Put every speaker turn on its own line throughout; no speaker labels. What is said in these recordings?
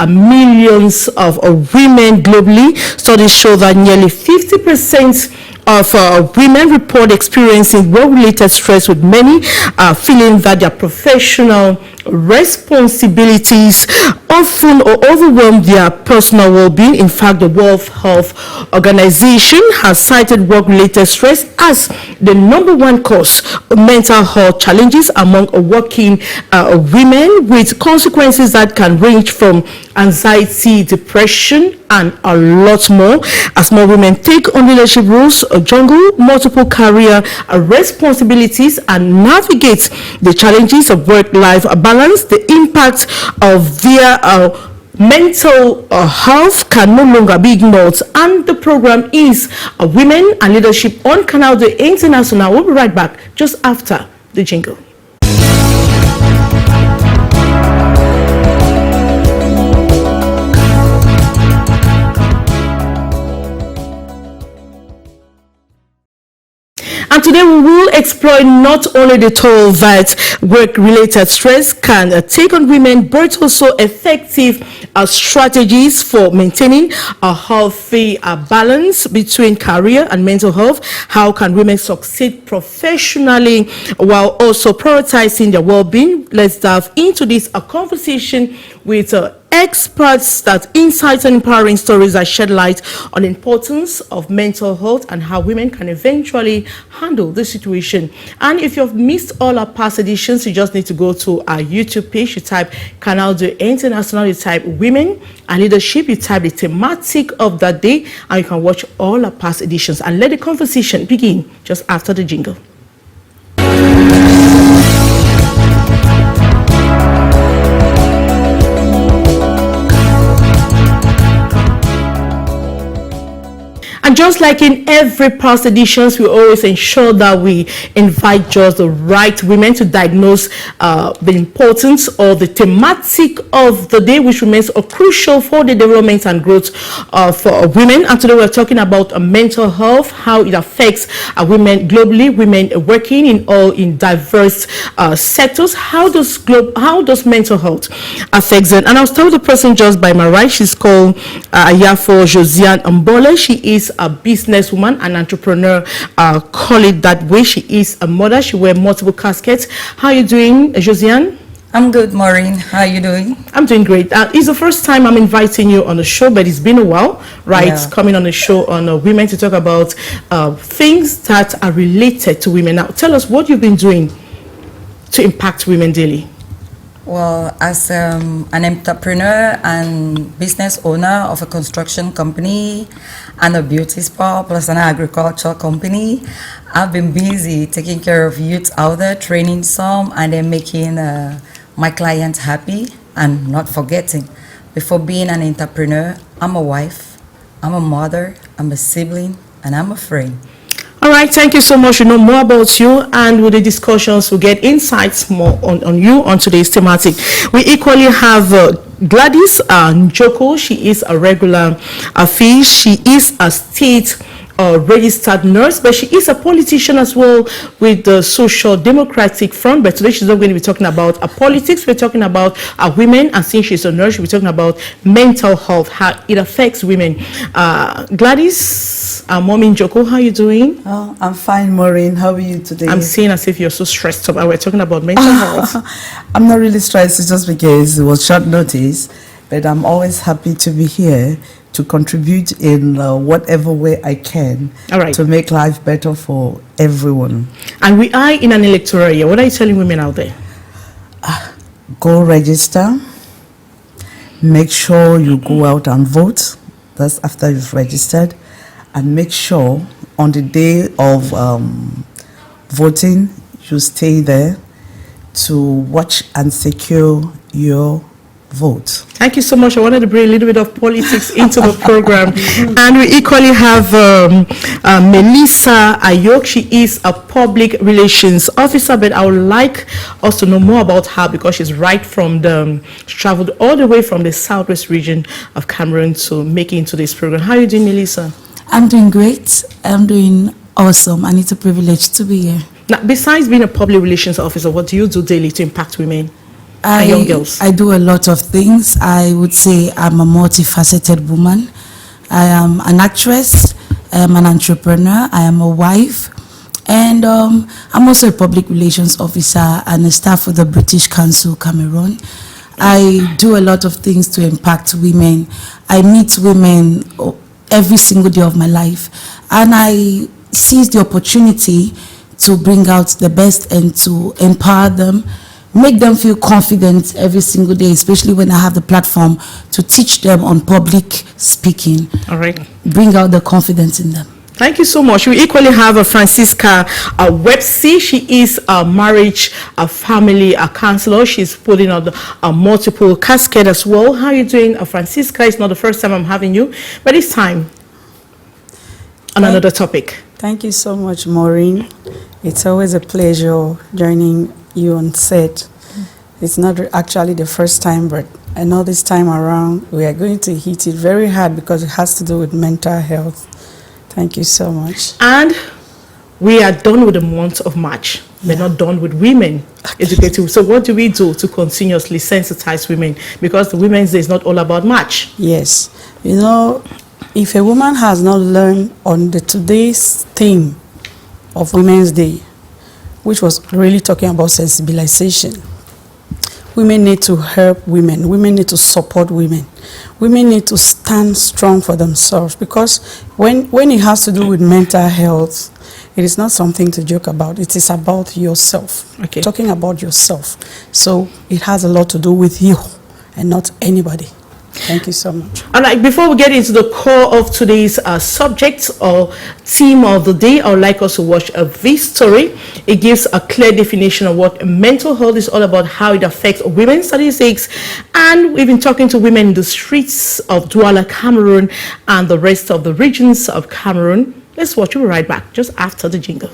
millions of women globally. Studies show that nearly 50% of women report experiencing work-related stress, with many feeling that their professional responsibilities often overwhelm their personal well-being. In fact, the World Health Organization has cited work-related stress as the #1 cause of mental health challenges among working women, with consequences that can range from anxiety, depression, and a lot more. As more women take on leadership roles, juggle multiple career responsibilities, and navigate the challenges of work-life balance, the impact of their mental health can no longer be ignored. And the program is Women and Leadership on Canal International. We'll be right back just after the jingle. And today we will explore not only the toll that work-related stress can take on women, but also effective strategies for maintaining a healthy balance between career and mental health. How can women succeed professionally while also prioritizing their well-being? Let's dive into this conversation with experts, that insights and empowering stories that shed light on the importance of mental health and how women can eventually handle the situation. And if you've missed all our past editions, you just need to go to our YouTube page. You type Canal International, you type Women and Leadership, you type the thematic of that day, and you can watch all our past editions. And let the conversation begin just after the jingle. And just like in every past editions, we always ensure that we invite just the right women to diagnose the importance or the thematic of the day, which remains crucial for the development and growth for women. And today we're talking about mental health, how it affects women globally, women working in diverse sectors. How does mental health affect them? And I'll start with the person just by my right. She's called Ayafo Josiane Mbole. She is a businesswoman, an entrepreneur, call it that way. She is a mother. She wears multiple caskets. How are you doing, Josiane?
I'm good, Maureen. How are you doing?
I'm doing great. It's the first time I'm inviting you on the show, but it's been a while, right? Yeah. Coming on the show on women to talk about things that are related to women. Now, tell us what you've been doing to impact women daily.
Well, as an entrepreneur and business owner of a construction company and a beauty spa plus an agricultural company, I've been busy taking care of youth out there, training some, and then making my clients happy. And not forgetting, before being an entrepreneur, I'm a wife, I'm a mother, I'm a sibling, and I'm a friend.
All right, thank you so much. You know more about you, and with the discussions, we'll get insights more on you on today's thematic. We equally have Gladys Njoko. She is a regular fee. She is a state registered nurse, but she is a politician as well with the Social Democratic Front. But today she's not going to be talking about politics. We're talking about women, and since she's a nurse, we're talking about mental health, how it affects women. Gladys, Mommy Njoko, how are you doing?
Oh, I'm fine, Maureen. How are you today?
I'm seeing as if you're so stressed up, and we're talking about mental health.
I'm not really stressed. It's just because it was short notice, but I'm always happy to be here to contribute in whatever way I can to make life better for everyone. And we are in an electoral year. What are you telling women out there? Go register. Make sure you go out and vote. That's after you've registered. And make sure on the day of voting, you stay there to watch and secure your vote. Thank you so much. I wanted to bring a little bit of politics into the program. And we equally have Melissa Ayok. She is a public relations officer, but I would like us to know more about her because she's she traveled all the way from the southwest region of Cameroon to make it into this program. How are you doing, Melissa?
I'm doing great. I'm doing awesome, and it's a privilege to be here.
Now, besides being a public relations officer, what do you do daily to impact women? and young girls?
I do a lot of things. I would say I'm a multifaceted woman. I am an actress, I am an entrepreneur, I am a wife, and I'm also a public relations officer and a staff with the British Council Cameroon. I do a lot of things to impact women. I meet women every single day of my life, and I seize the opportunity to bring out the best and to empower them, make them feel confident every single day, especially when I have the platform to teach them on public speaking.
All right.
Bring out the confidence in them.
Thank you so much. We equally have a Francisca Websey. She is a marriage, a family, a counselor. She's putting on a multiple casket as well. How are you doing, Francisca? It's not the first time I'm having you, but it's time on another topic.
Thank you so much, Maureen. It's always a pleasure joining you on set. It's not actually the first time, but I know this time around we are going to hit it very hard because it has to do with mental health. Thank you so much.
And we are done with the month of March. We're not done with women educating. So what do we do to continuously sensitize women? Because the Women's Day is not all about March.
Yes. You know, if a woman has not learned on today's theme of Women's Day, which was really talking about sensibilization, women need to help women. Women need to support women. Women need to stand strong for themselves, because when it has to do with mental health, it is not something to joke about. It is about yourself.
Okay.
Talking about yourself. So it has a lot to do with you and not anybody. Thank you so much.
All right, before we get into the core of today's subject or theme of the day, I would like us to watch this story. It gives a clear definition of what mental health is all about, how it affects women's statistics, and we've been talking to women in the streets of Douala, Cameroon, and the rest of the regions of Cameroon. Let's watch. We'll be right back just after the jingle.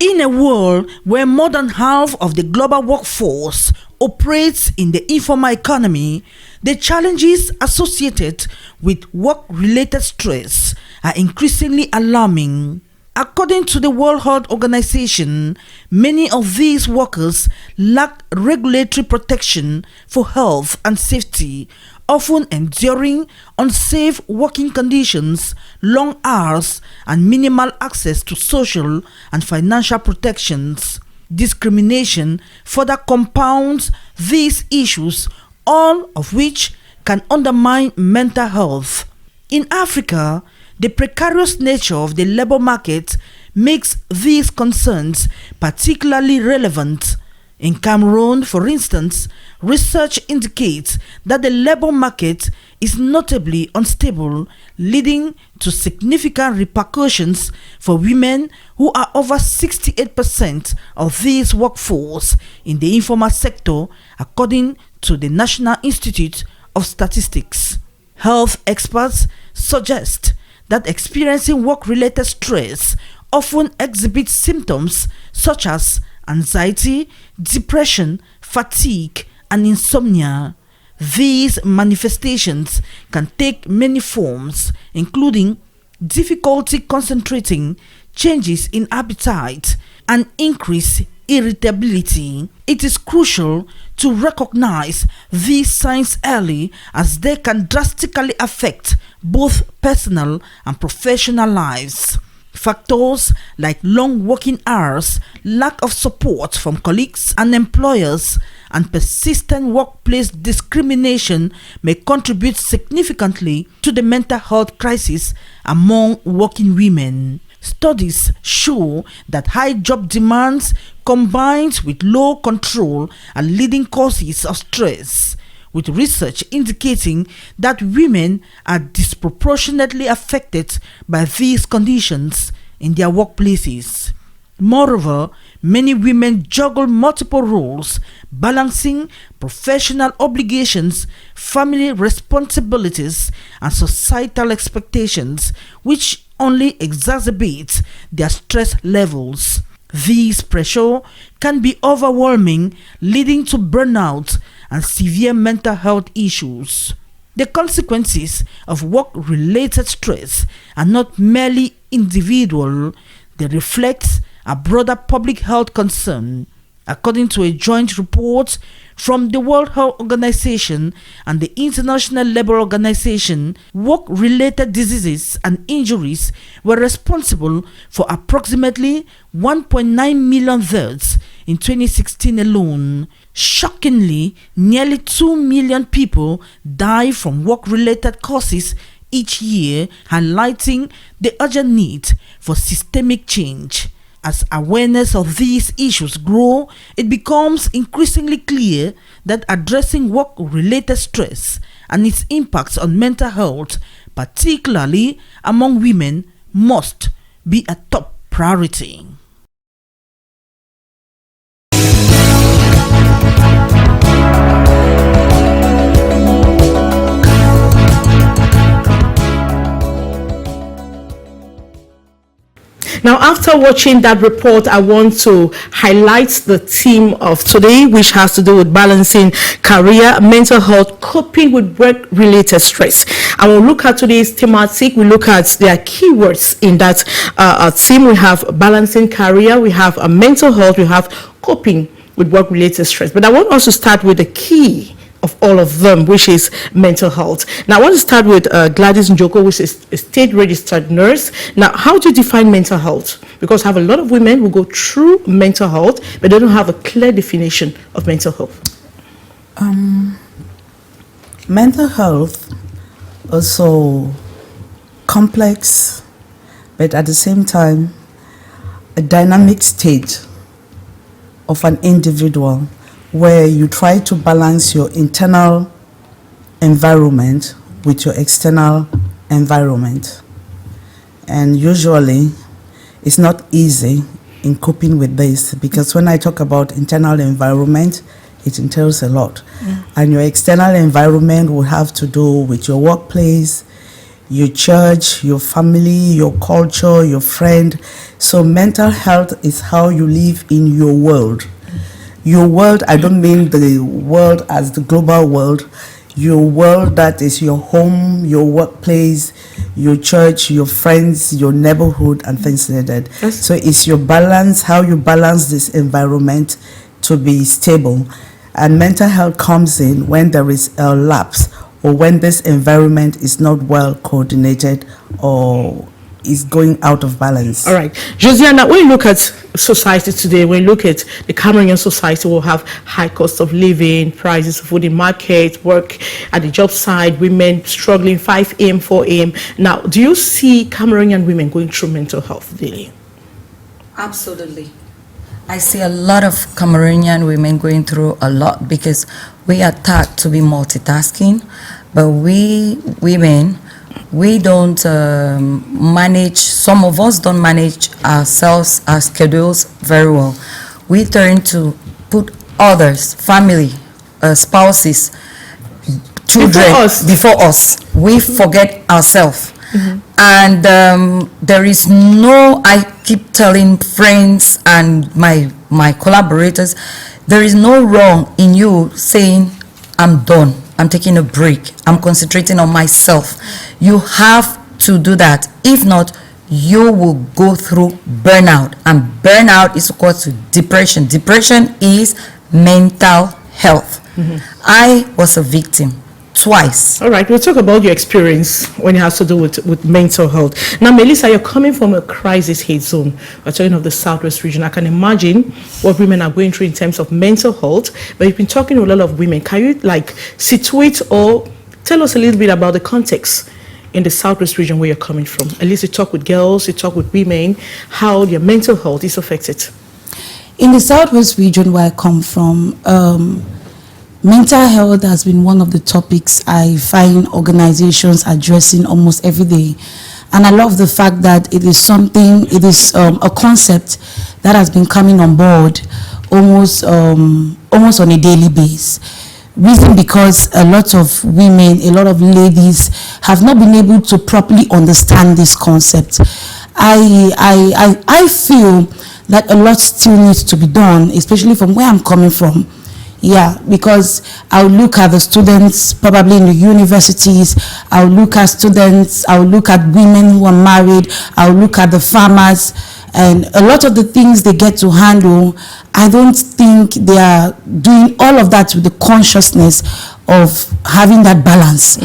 In a world where more than half of the global workforce operates in the informal economy, the challenges associated with work-related stress are increasingly alarming. According to the World Health Organization, many of these workers lack regulatory protection for health and safety, often enduring unsafe working conditions, long hours, and minimal access to social and financial protections. Discrimination further compounds these issues, all of which can undermine mental health. In Africa, the precarious nature of the labor market makes these concerns particularly relevant. In Cameroon, for instance, research indicates that the labor market is notably unstable, leading to significant repercussions for women, who are over 68% of this workforce in the informal sector, according to the National Institute of Statistics. Health experts suggest that experiencing work-related stress often exhibits symptoms such as anxiety, depression, fatigue, and insomnia. These manifestations can take many forms, including difficulty concentrating, changes in appetite, and increased irritability. It is crucial to recognize these signs early, as they can drastically affect both personal and professional lives. Factors like long working hours, lack of support from colleagues and employers, and persistent workplace discrimination may contribute significantly to the mental health crisis among working women. Studies show that high job demands combined with low control are leading causes of stress, with research indicating that women are disproportionately affected by these conditions in their workplaces. Moreover, many women juggle multiple roles, balancing professional obligations, family responsibilities, and societal expectations, which only exacerbates their stress levels. This pressure can be overwhelming, leading to burnout and severe mental health issues. The consequences of work-related stress are not merely individual, they reflect a broader public health concern. According to a joint report from the World Health Organization and the International Labour Organization, work-related diseases and injuries were responsible for approximately 1.9 million deaths in 2016 alone. Shockingly, nearly 2 million people die from work-related causes each year, highlighting the urgent need for systemic change. As awareness of these issues grow, it becomes increasingly clear that addressing work-related stress and its impacts on mental health, particularly among women, must be a top priority.
Now, after watching that report, I want to highlight the theme of today, which has to do with balancing career, mental health, coping with work-related stress. And we'll look at today's thematic. We look at their keywords in that theme. We have balancing career, we have mental health, we have coping with work-related stress. But I want us to start with the key of all of them, which is mental health. Now, I want to start with Gladys Njoko, which is a state-registered nurse. Now, how do you define mental health? Because I have a lot of women who go through mental health, but they don't have a clear definition of mental health.
Mental health also complex, but at the same time, a dynamic state of an individual where you try to balance your internal environment with your external environment. And usually, it's not easy in coping with this, because when I talk about internal environment, it entails a lot. And your external environment will have to do with your workplace, your church, your family, your culture, your friend. So mental health is how you live in your world. Your world, I don't mean the world as the global world. Your world, that is your home, your workplace, your church, your friends, your neighborhood, and things like that. Yes. So it's your balance, how you balance this environment to be stable. And mental health comes in when there is a lapse, or when this environment is not well coordinated or is going out of balance. All right.
Josiana, when you look at society today, when you look at the Cameroonian society, will have high cost of living, prices of food in market, work at the job site, women struggling 5 a.m., 4 a.m. Now, do you see Cameroonian women going through mental health daily?
Absolutely. I see a lot of Cameroonian women going through a lot, because we are taught to be multitasking, but we women, we don't manage, some of us don't manage ourselves, our schedules very well. We turn to put others, family, spouses, children before us. We forget ourselves. And there is no, I keep telling friends and my collaborators, there is no wrong in you saying, I'm done, I'm taking a break, I'm concentrating on myself. You have to do that. If not, you will go through burnout, and burnout is equal to depression. Depression is mental health. I was a victim twice.
All right, we'll talk about your experience when it has to do with mental health. Now, Melissa, you're coming from a crisis hit zone. We're talking of the Southwest region. I can imagine what women are going through in terms of mental health, but you've been talking to a lot of women. Can you situate or tell us a little bit about the context in the Southwest region where you're coming from? At least you talk with girls, you talk with women, how their mental health is affected.
In the Southwest region where I come from, mental health has been one of the topics I find organizations addressing almost every day. And I love the fact that it is something, it is a concept that has been coming on board almost on a daily basis. Reason because a lot of women, a lot of ladies have not been able to properly understand this concept. I feel that a lot still needs to be done, especially from where I'm coming from. Yeah, because I'll look at the students probably in the universities, I'll look at students, I'll look at women who are married, I'll look at the farmers, and a lot of the things they get to handle, I don't think they are doing all of that with the consciousness of having that balance,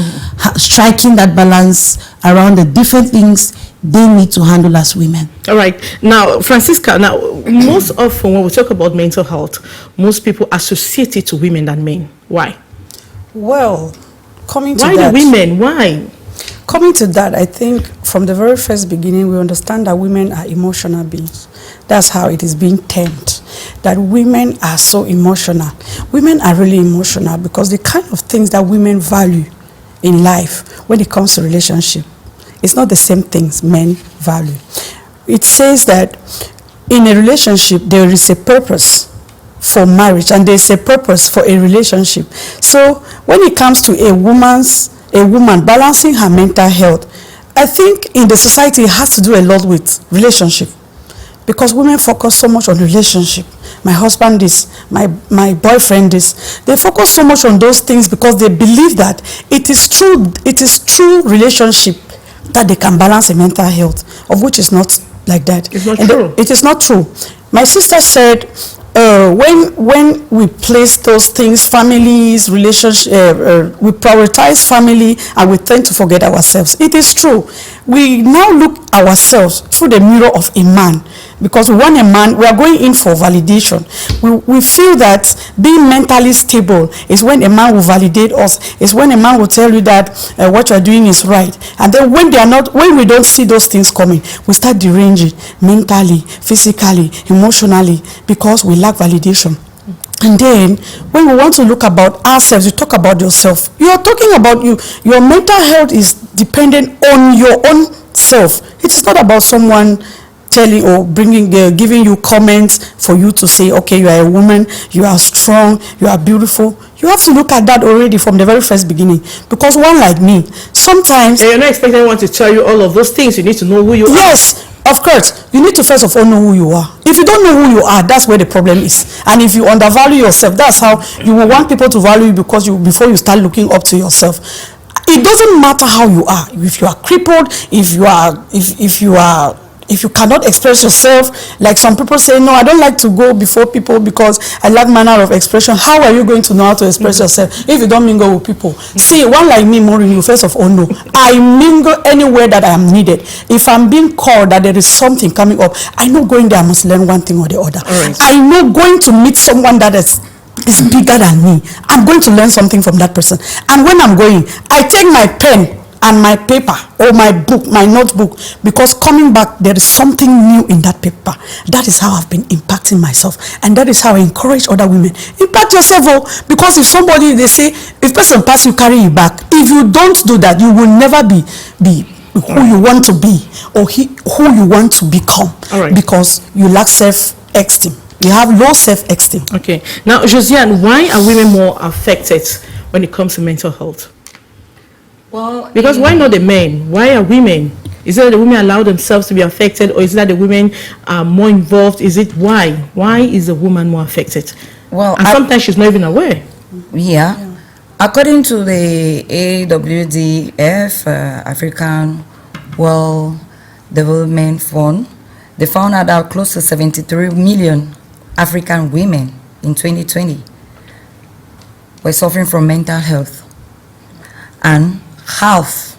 striking that balance around the different things they need to handle as women.
All right. Now, Francisca, most often when we talk about mental health, most people associate it to women than men. Why?
Well, coming to
why
that...
Why the women? Why?
Coming to that, I think from the very first beginning, we understand that women are emotional beings. That's how it is being termed, that women are so emotional. Women are really emotional because the kind of things that women value in life when it comes to relationship, it's not the same things men value. It says that in a relationship, there is a purpose for marriage and there is a purpose for a relationship. So when it comes to a woman balancing her mental health, I think in the society it has to do a lot with relationship, because women focus so much on relationship. My husband this, my boyfriend this. They focus so much on those things because they believe that it is true relationship that they can balance a mental health, of which is not like that.
It's not true.
It is not true. My sister said, when we place those things, families, relationship, we prioritize family and we tend to forget ourselves. It is true. We now look ourselves through the mirror of a man, because we want a man, we are going in for validation. We feel that being mentally stable is when a man will validate us, is when a man will tell you that what you are doing is right. And then when we don't see those things coming, we start deranging mentally, physically, emotionally, because we lack validation. And then when we want to look about ourselves, you talk about yourself. You are talking about you. Your mental health is dependent on your own self. It is not about someone telling or giving you comments for you to say, okay, you are a woman, you are strong, you are beautiful. You have to look at that already from the very first beginning. Because one like me, sometimes...
And you're not expecting anyone to tell you all of those things. You need to know who you are.
Yes, of course. You need to first of all know who you are. If you don't know who you are, that's where the problem is. And if you undervalue yourself, that's how you will want people to value you, because before you start looking up to yourself. It doesn't matter how you are. If you are crippled, if you cannot express yourself, like some people say, no, I don't like to go before people because I lack manner of expression. How are you going to know how to express yourself if you don't mingle with people? See, one like me, Maureen, you first of all know, I mingle anywhere that I am needed. If I'm being called that there is something coming up, I know going there I must learn one thing or the other.
Right.
I know going to meet someone that is bigger than me, I'm going to learn something from that person. And when I'm going, I take my pen and my paper or my book, my notebook, because coming back there is something new in that paper. That is how I've been impacting myself, and that is how I encourage other women. Impact yourself, because if somebody, they say, if person pass you, carry you back. If you don't do that, you will never be who you want to be or who you want to become, because you lack self-esteem. You have low self-esteem.
Okay. Now, Josiane, why are women more affected when it comes to mental health?
Well,
because why not the men? Why are women? Is it that the women allow themselves to be affected, or is it that the women are more involved? Is it why? Why is the woman more affected?
Well,
and sometimes she's not even aware.
Yeah. According to the AWDF, African World Development Fund, they found out that close to 73 million African women in 2020 were suffering from mental health, and half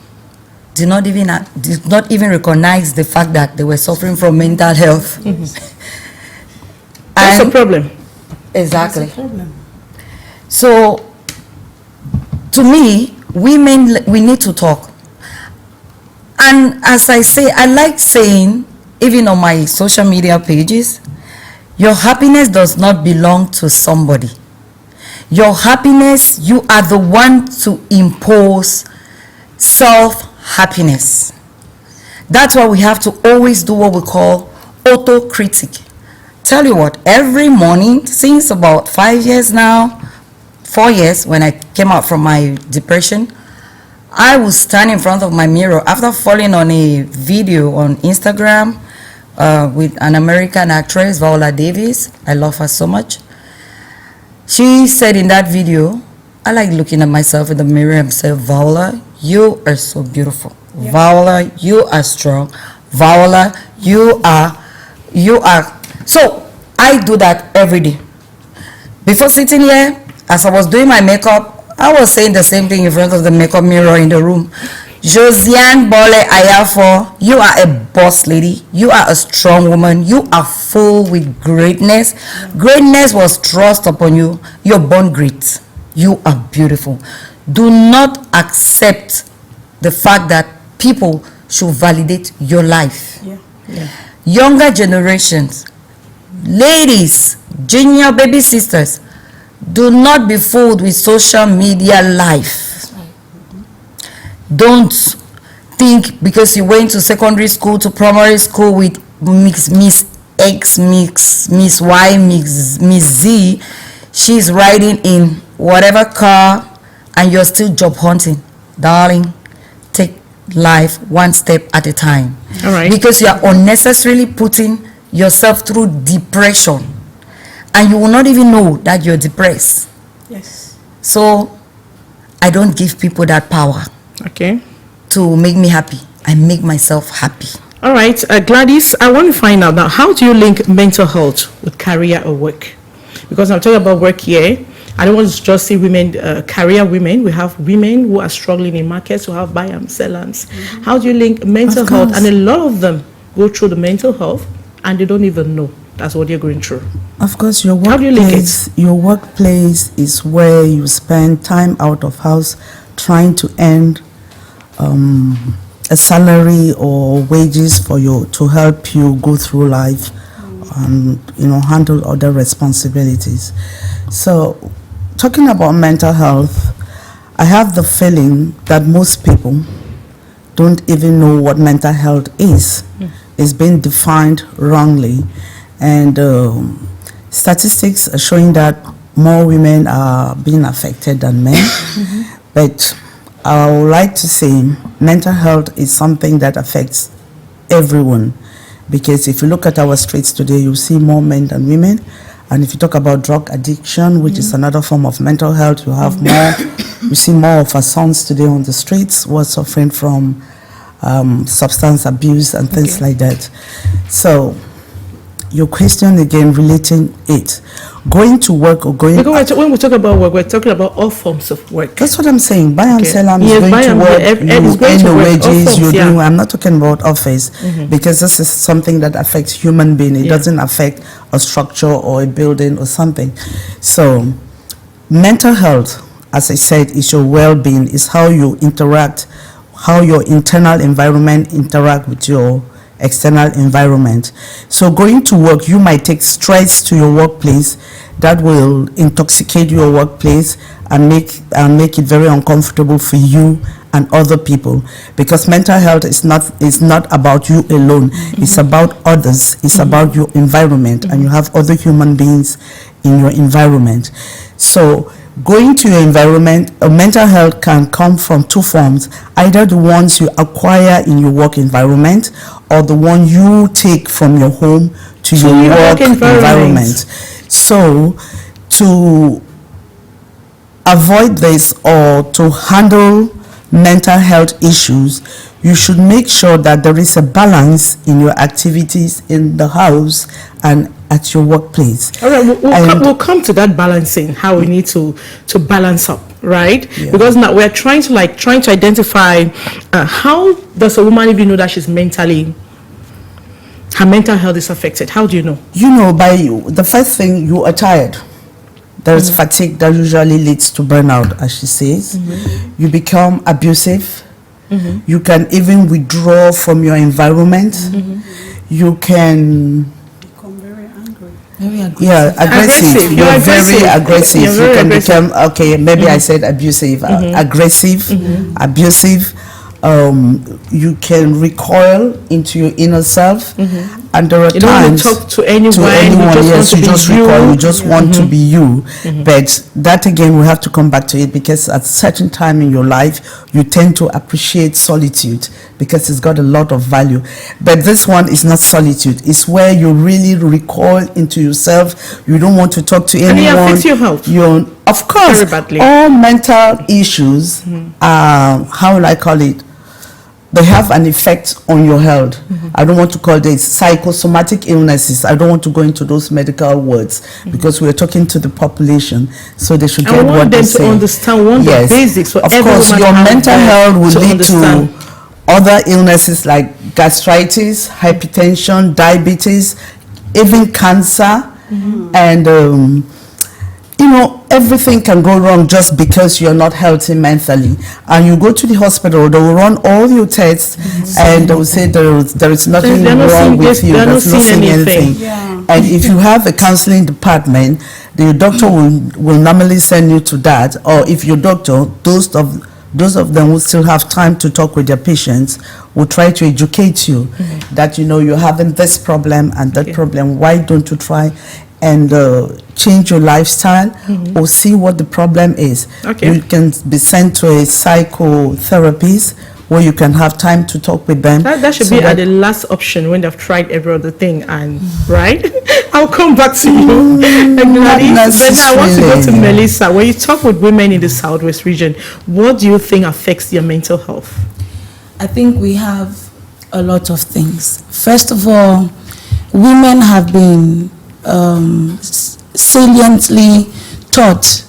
did not even recognize the fact that they were suffering from mental health.
That's a problem.
Exactly.
That's a problem.
So, to me, women, we need to talk. And as I say, I like saying, even on my social media pages, your happiness does not belong to somebody. Your happiness, you are the one to impose self-happiness. That's why we have to always do what we call auto-critic. Tell you what, every morning, since about 5 years now, 4 years, when I came out from my depression, I would stand in front of my mirror after falling on a video on Instagram with an American actress, Viola Davis. I love her so much. She said in that video, I like looking at myself in the mirror and say, Viola, you are so beautiful. Yeah. Viola, you are strong. Viola, you are. So I do that every day. Before sitting here, as I was doing my makeup, I was saying the same thing in front of the makeup mirror in the room. Josiane Bole Ayafo, you are a boss lady. You are a strong woman. You are full with greatness. Greatness was thrust upon you. You're born great. You are beautiful. Do not accept the fact that people should validate your life. Younger generations, ladies, junior baby sisters, do not be fooled with social media life. Don't think because you went to secondary school, to primary school with Miss X, Miss Y, Miss Z, she's riding in whatever car and you're still job hunting. Darling, take life one step at a time.
All right.
Because you are unnecessarily putting yourself through depression and you will not even know that you're depressed.
Yes.
So I don't give people that power.
Okay.
To make me happy. I make myself happy.
All right, Gladys, I want to find out now, how do you link mental health with career or work? Because I'm talking about work here. I don't want to just see women, career women. We have women who are struggling in markets, who have buy and sell-ons. How do you link mental health? And a lot of them go through the mental health and they don't even know that's what you're going through.
Of course, your
How do you link it?
Your workplace is where you spend time out of house trying to earn a salary or wages for you to help you go through life and handle other responsibilities. So talking about mental health, I have the feeling that most people don't even know what mental health is. It's been defined wrongly, and statistics are showing that more women are being affected than men. But I would like to say mental health is something that affects everyone, because if you look at our streets today, you see more men than women. And if you talk about drug addiction, which is another form of mental health, you have more, you see more of our sons today on the streets who are suffering from substance abuse and things like that. So your question again, relating it, going to work or going...
When we talk about work, we're talking about all forms of work.
That's what I'm saying. Buy and sell, is going to work, you earn the wages, you're doing... I'm not talking about office, because this is something that affects human being. It doesn't affect a structure or a building or something. So mental health, as I said, is your well-being, is how you interact, how your internal environment interact with your external environment. So going to work, you might take stress to your workplace that will intoxicate your workplace and make it very uncomfortable for you and other people, because mental health is not about you alone. It's about others. It's about your environment, and you have other human beings in your environment. So going to your environment, mental health can come from two forms, either the ones you acquire in your work environment or the one you take from your home to your work environment. So to avoid this or to handle mental health issues, you should make sure that there is a balance in your activities in the house and at your workplace. All right,
we'll come to that balancing, how we need to balance up, right? Yeah. Because now we're trying to identify how does a woman even know that she's her mental health is affected? How do you know?
You know, by the first thing, you are tired. There is fatigue that usually leads to burnout, as she says. You become abusive. You can even withdraw from your environment. You can
become very angry.
Yeah, aggressive. You're very aggressive. You can become, okay, maybe I said abusive. Aggressive, abusive. you can recoil into your inner self, and there are
you don't want
times
to talk to anyone,
yes, you just recoil, you just want to be you. But that again, we have to come back to it, because at a certain time in your life, you tend to appreciate solitude because it's got a lot of value. But this one is not solitude. It's where you really recoil into yourself. You don't want to talk to anyone.
And it affects your health.
Of course,
very badly.
All mental issues are, how will I call it? They have an effect on your health. I don't want to call this psychosomatic illnesses. I don't want to go into those medical words, because we're talking to the population, so they should get what they say.
I want them to understand the basics. For
of course, your mental health will lead to other illnesses like gastritis, hypertension, diabetes, even cancer, and you know, everything can go wrong just because you're not healthy mentally. And you go to the hospital, they will run all your tests, and they will say there is nothing wrong with you. They're not seeing anything. And if you have a counseling department, the doctor will normally send you to that. Or if your doctor, those of them will still have time to talk with their patients, will try to educate you that, you know, you're having this problem and that problem. Why don't you try and change your lifestyle, or see what the problem is? You can be sent to a psychotherapist where you can have time to talk with them.
That should be at the last option when they've tried every other thing, and right? I'll come back to you. But now I want to go to Melissa. When you talk with women in the Southwest region, what do you think affects their mental health?
I think we have a lot of things. First of all, women have been saliently taught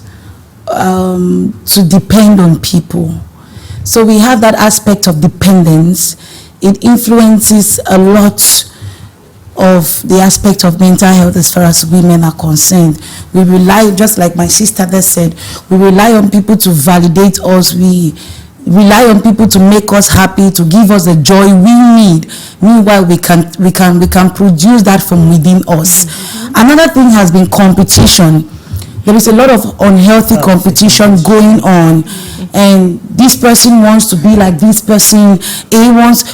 to depend on people. So we have that aspect of dependence. It influences a lot of the aspect of mental health as far as women are concerned. We rely, just like my sister there said, we rely on people to validate us. We rely on people to make us happy, to give us the joy we need. Meanwhile, we can produce that from within us. Another thing has been competition. There is a lot of unhealthy competition going on, and this person wants to be like this person,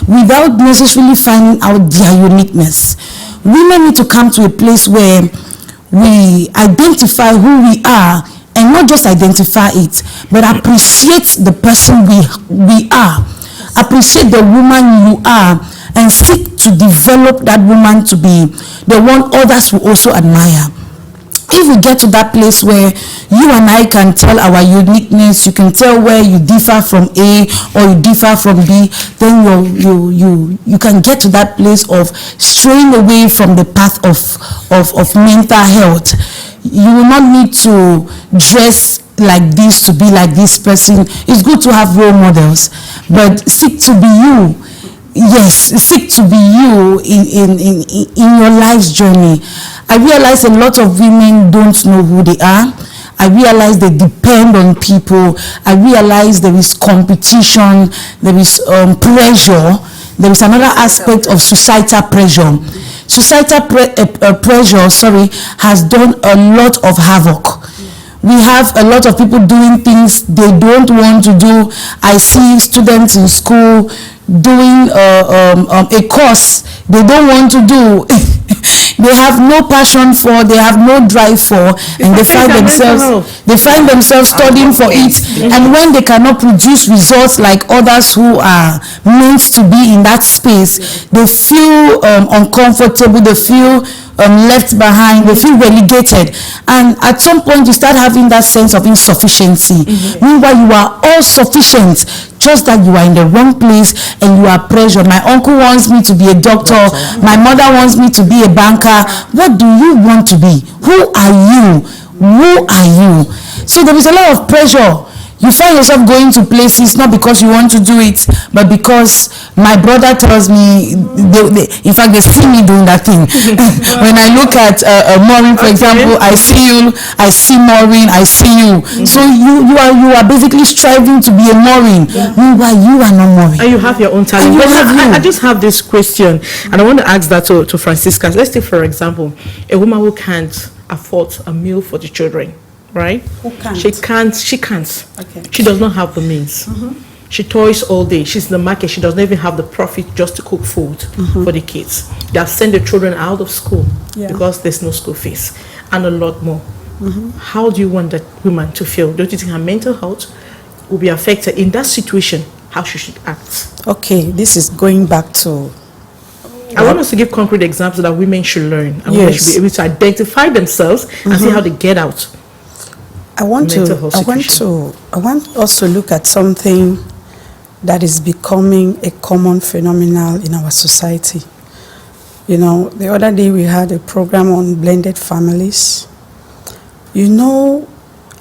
without necessarily finding out their uniqueness. Women need to come to a place where we identify who we are, and not just identify it, but appreciate the person we are. Appreciate the woman you are, and seek to develop that woman to be the one others will also admire. If we get to that place where you and I can tell our uniqueness, you can tell where you differ from A or you differ from B, then you can get to that place of straying away from the path of mental health. You will not need to dress like this to be like this person. It's good to have role models, but seek to be you. Yes, seek to be you in your life's journey. I realize a lot of women don't know who they are. I realize they depend on people. I realize there is competition, there is pressure. There is another aspect of societal pressure. Societal pressure, has done a lot of havoc. We have a lot of people doing things they don't want to do. I see students in school doing a course they don't want to do. They have no passion for, they have no drive for, and they find themselves studying for it. And when they cannot produce results like others who are meant to be in that space, they feel uncomfortable, they feel left behind, they feel relegated, and at some point you start having that sense of insufficiency. Meanwhile, you are all sufficient, just that you are in the wrong place and you are pressured. My uncle wants me to be a doctor, my mother wants me to be a banker. What do you want to be? Who are you? So there is a lot of pressure. You find yourself going to places not because you want to do it, but because my brother tells me, in fact, they see me doing that thing. When I look at Maureen, for example, I see Maureen, I see you. So you are basically striving to be a Maureen. Meanwhile, you are not Maureen.
And you have your own talent. I just have this question, and I want to ask that to Francisca. Let's take, for example, a woman who can't afford a meal for the children. Right?
Who can't?
She can't.
Okay.
She does not have the means. She toils all day. She's in the market. She doesn't even have the profit just to cook food for the kids. They have sent the children out of school because there's no school fees and a lot more. How do you want that woman to feel? Don't you think her mental health will be affected in that situation? How she should act?
Okay, this is going back to...
I want us to give concrete examples that women should learn and women should be able to identify themselves and see how they get out.
I want us to look at something that is becoming a common phenomenon in our society. You know, the other day we had a program on blended families. You know,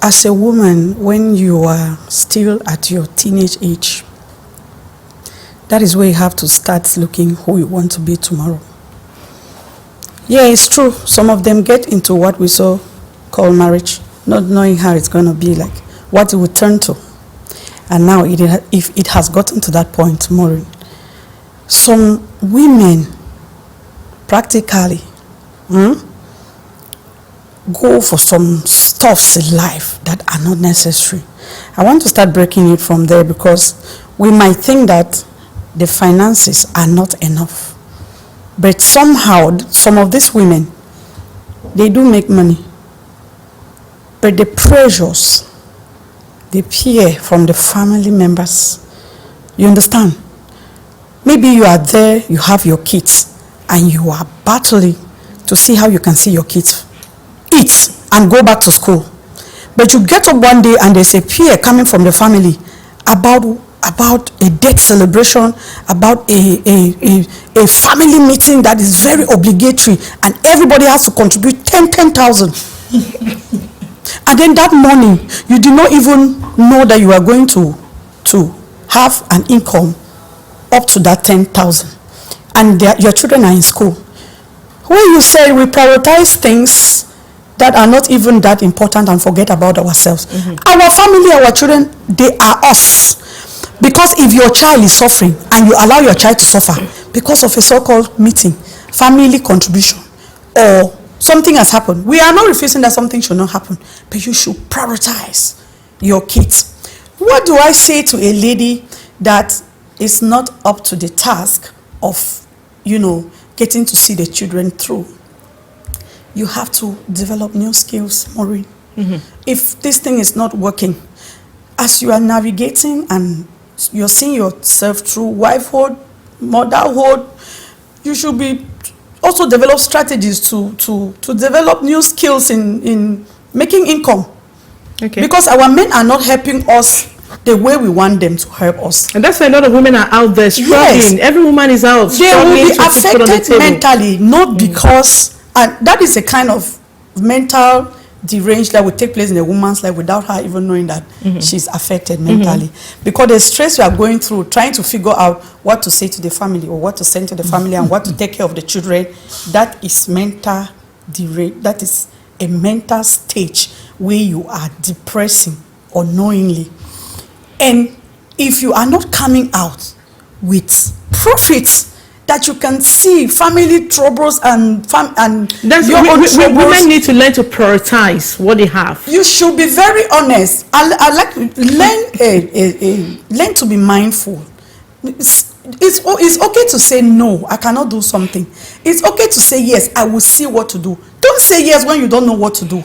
as a woman, when you are still at your teenage age, that is where you have to start looking who you want to be tomorrow. Yeah, it's true. Some of them get into what we call marriage, not knowing how it's going to be like, what it will turn to. And now, if it has gotten to that point, Maureen, some women practically go for some stuffs in life that are not necessary. I want to start breaking it from there because we might think that the finances are not enough. But somehow, some of these women, they do make money. But the pressures they peer from the family members, you understand? Maybe you are there, you have your kids, and you are battling to see how you can see your kids eat and go back to school. But you get up one day and there's a peer coming from the family about a death celebration, about a family meeting that is very obligatory, and everybody has to contribute 10,000. And then that morning, you do not even know that you are going to have an income up to that 10,000, and your children are in school. When you say we prioritize things that are not even that important and forget about ourselves, our family, our children, they are us. Because if your child is suffering and you allow your child to suffer because of a so-called meeting, family contribution, or something has happened, we are not refusing that something should not happen, but you should prioritize your kids. What do I say to a lady that is not up to the task of, getting to see the children through? You have to develop new skills, Maureen. If this thing is not working, as you are navigating and you're seeing yourself through wifehood, motherhood, you should be also develop strategies to develop new skills in making income. Okay. Because our men are not helping us the way we want them to help us.
And that's why a lot of women are out there struggling. Yes. Every woman is out
struggling. They will be affected mentally, not because, and that is a kind of mental derange that will take place in a woman's life without her even knowing that she's affected mentally. Because the stress you are going through, trying to figure out what to say to the family or what to send to the family and what to take care of the children, that is mental derange. That is a mental stage where you are depressing unknowingly. And if you are not coming out with profits that you can see, family troubles and your own troubles.
Women need to learn to prioritize what they have.
You should be very honest. I like to learn to be mindful. It's okay to say no, I cannot do something. It's okay to say yes, I will see what to do. Don't say yes when you don't know what to do.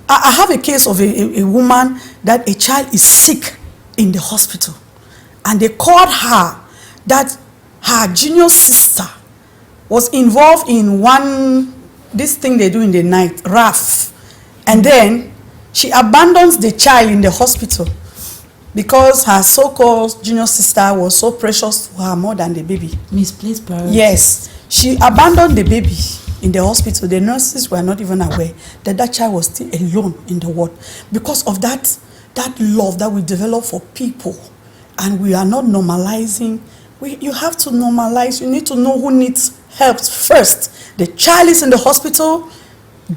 I have a case of a woman that a child is sick in the hospital, and they called her that her junior sister was involved in this thing they do in the night, RAF. And then she abandons the child in the hospital because her so-called junior sister was so precious to her more than the baby.
Misplaced priority.
Yes. She abandoned the baby in the hospital. The nurses were not even aware that that child was still alone in the ward because of that love that we develop for people, and we are not normalizing. You have to normalize. You need to know who needs help first. The child is in the hospital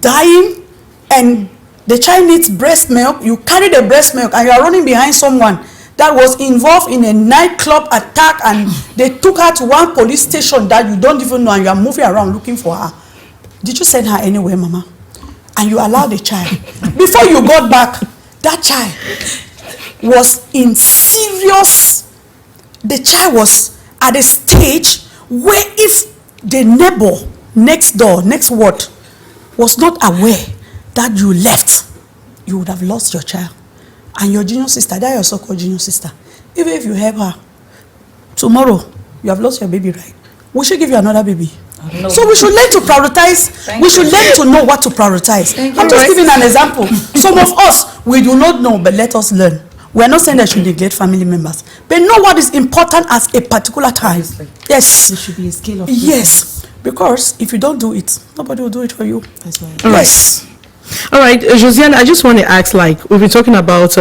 dying and the child needs breast milk. You carry the breast milk and you are running behind someone that was involved in a nightclub attack, and they took her to one police station that you don't even know, and you are moving around looking for her. Did you send her anywhere, Mama? And you allowed the child. Before you got back, that child was in serious the child was at a stage where if the neighbor next door, next ward, was not aware that you left, you would have lost your child. And your junior sister, that your so-called junior sister, even if you help her, tomorrow, you have lost your baby, right? We should give you another baby. No. So we should learn to prioritize. We should learn to know what to prioritize. I'm just giving an example. Some of us, we do not know, but let us learn. We are not saying that you should neglect family members, but know what is important at a particular time. Obviously. Yes.
There should be a scale of
yes. Because if you don't do it, nobody will do it for you.
That's right.
Yes.
All right, Josiane, I just want to ask, like, we've been talking about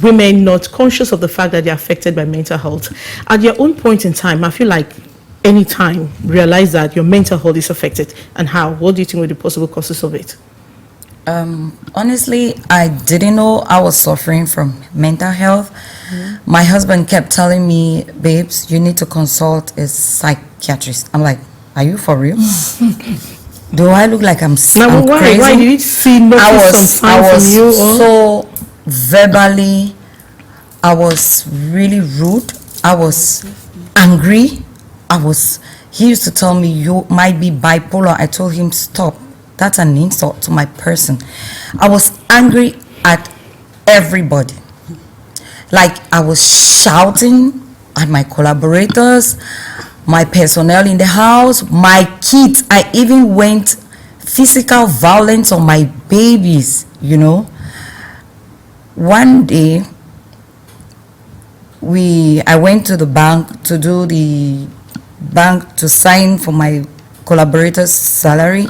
women not conscious of the fact that they're affected by mental health. At your own point in time, I feel like any time realize that your mental health is affected, and how? What do you think were the possible causes of it?
Honestly, I didn't know I was suffering from mental health. Mm-hmm. My husband kept telling me, babes, you need to consult a psychiatrist. I'm like, are you for real? Do I look like I'm crazy?
Why did you see
I was
from you?
So verbally, I was really rude. I was angry. He used to tell me, you might be bipolar. I told him, stop. That's an insult to my person. I was angry at everybody. Like, I was shouting at my collaborators, my personnel in the house, my kids. I even went physical violence on my babies, you know. One day, I went to the bank to do the bank to sign for my collaborators' salary,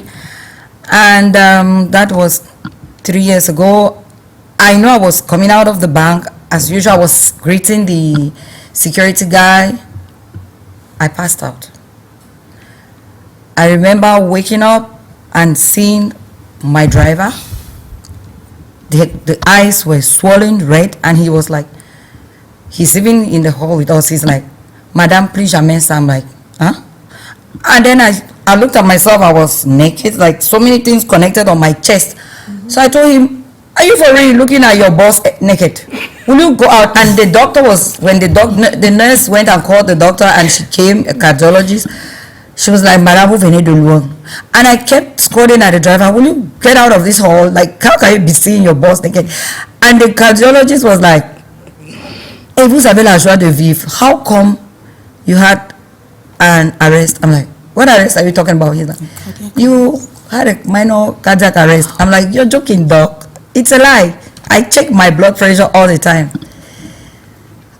and that was 3 years ago. I know I was coming out of the bank. As usual, I was greeting the security guy. I passed out. I remember waking up and seeing my driver. The eyes were swollen red, and he was like, he's even in the hall with us. He's like, Madam, please, j'amène. I'm like, huh? And then I looked at myself. I was naked, like so many things connected on my chest. Mm-hmm. So I told him, are you for real looking at your boss naked? Will you go out? And the doctor was, when the nurse went and called the doctor, and she came, a cardiologist, she was like, Madame, vous venez de loin. And I kept scolding at the driver, will you get out of this hall? Like, how can you be seeing your boss naked? And the cardiologist was like, hey, vous avez la joie de vivre. How come you had an arrest? I'm like, what arrest are you talking about? He's like, you had a minor cardiac arrest. I'm like, you're joking, doc. It's a lie. I check my blood pressure all the time.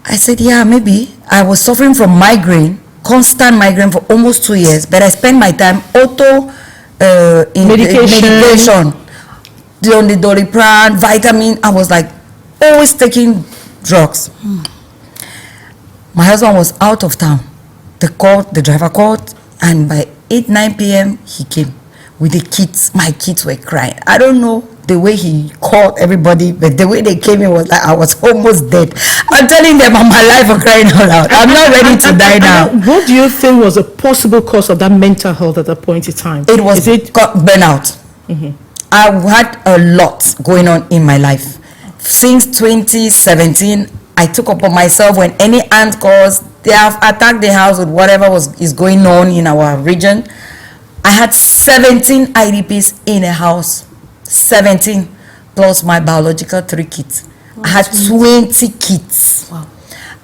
I said, yeah, maybe. I was suffering from migraine, constant migraine for almost 2 years, but I spent my time medication, the Doliprane, vitamin. I was like always taking drugs. My husband was out of town. The driver called, and by 8-9 p.m. he came with the kids. My kids were crying. I don't know the way he called everybody, but the way they came in was like I was almost dead. I'm telling them I'm alive for crying out loud. I'm not ready to die now.
What do you think was a possible cause of that mental health at that point in time?
It was burnout. Mm-hmm. I had a lot going on in my life. Since 2017, I took upon myself when any aunt calls, they have attacked the house with whatever is going on in our region. I had 17 IDPs in a house. 17 plus my biological 3 kids. Oh, I had 20 kids. Wow.